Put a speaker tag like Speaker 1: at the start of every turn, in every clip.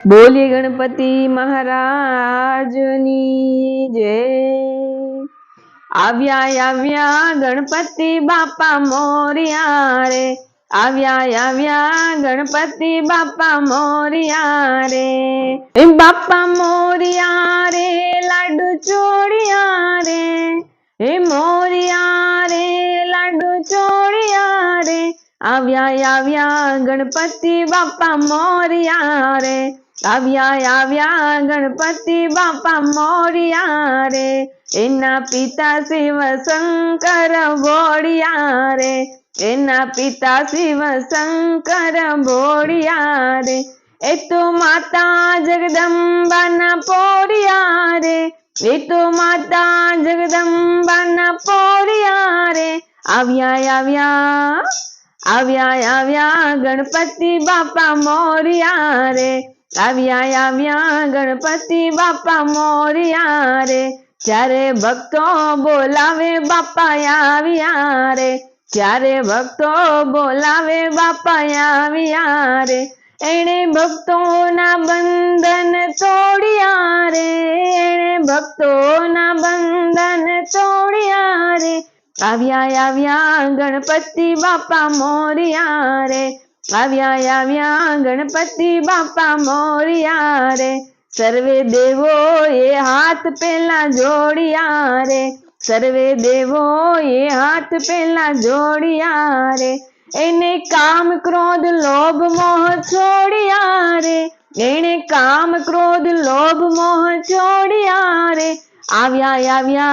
Speaker 1: बोलिए गणपति महाराजनी जय। आव्या आव्या गणपति बापा मोरिया रे, आव्या आव्या गणपति बापा मोरिया रे, बापा मोरिया रे लाडू चोड़िया रे, हे मोरिया रे लाडू चोड़िया रे, आव्या आव्या गणपति बापा मोरिया रे, आव्या आव्या गणपति बापा मोरिया रे, एना पिता शिव शंकर भोळिया रे, एना पिता शिव शंकर भोळिया रे, ए तो माता जगदंबा ना पोरिया रे, ए तो माता जगदंबा ना पोरिया रे, आव्या आव्या आव्या आव्या गणपति बापा मोरिया रे, आव्या आव्या गणपति बापा मोरिया रे, चारे भक्तो बोलावे बापा आव्या रे, चारे भक्तो बोलावे बापा आव्या रे, एणे भक्तोना बंधन तोड़िया रे, एणे भक्तोना बंधन तोड़िया रे, आव्या आव्या गणपति बापा मोरिया रे, आव्या आव्या गणपति बापा मोरिया रे, सर्वे देवो ये हाथ पेला जोड़िया रे, सर्वे देवो ये हाथ पेला जोड़िया रे, एने काम क्रोध लोभ मोह छोड़िया रे, एने काम क्रोध लोभ मोह छोड़िया रे, आव्या आव्या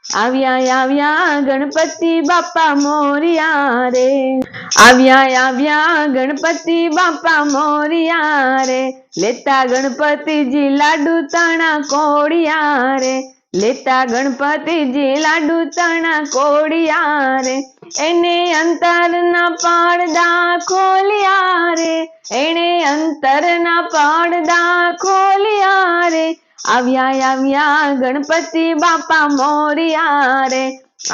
Speaker 1: आव्या आव्या गणपति बापा मोरिया रे, आव्या आव्या गणपति बापा मोरिया रे, लेता गणपति जी लाडू तणा कोड़िया रे, लेता गणपति जी लाडू तणा कोड़िया रे, एने अंतर ना पाड़दा खोलिया रे, एने अंतर ना पाड़दा खोलिया रे, आव्या आव्या गणपति बापा मोरिया रे,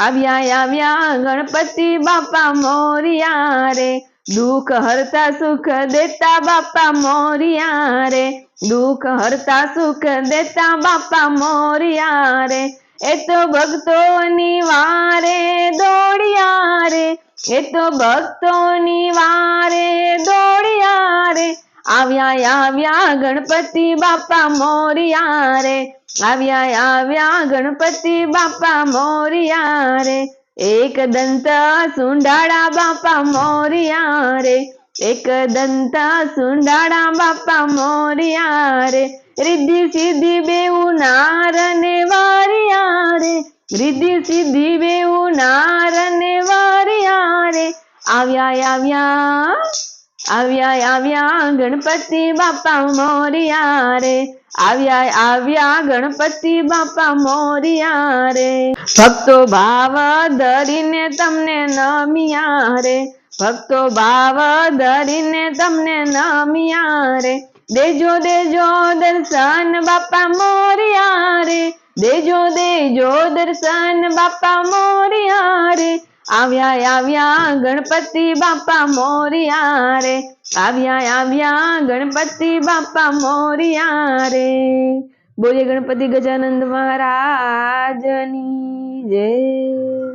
Speaker 1: आव्या आव्या गणपति बापा मोरिया रे, दुख हरता सुख देता बापा मोरिया रे, दुख हरता सुख देता बापा मोरिया रे, ए तो भक्तोनी वारे दौड़िया रे, ए तो भक्तोनी वारे दौड़िया रे, आव्या आव्या गणपति बापा मोरिया रे, आव्या आव्या गणपति बापा मोरिया रे, एक दंत सुंडाड़ा बापा मोरिया रे, एक दंत सुंडाड़ा बापा मोरिया रे, रिद्धि सिद्धि बेउ नारने वारिया रे, रिद्धि सिद्धि बेउ नारने वारिया रे, आव्या आव्या आव्या आव्या गणपति बापा मोरिया रे, आव्या आव्या गणपति बापा मोरिया रे, भक्तो भाव धरीने तमने नमिया रे, भक्तो भाव धरीने तमने नमिया रे, देजो देजो दर्शन बापा मोरिया रे, देजो देजो दर्शन बापा मोरिया रे, आव्या आव्या गणपति बापा मोरिया रे, आव्या आव्या गणपति बापा मोरिया रे। बोलिए गणपति गजानंद महाराजनी जय।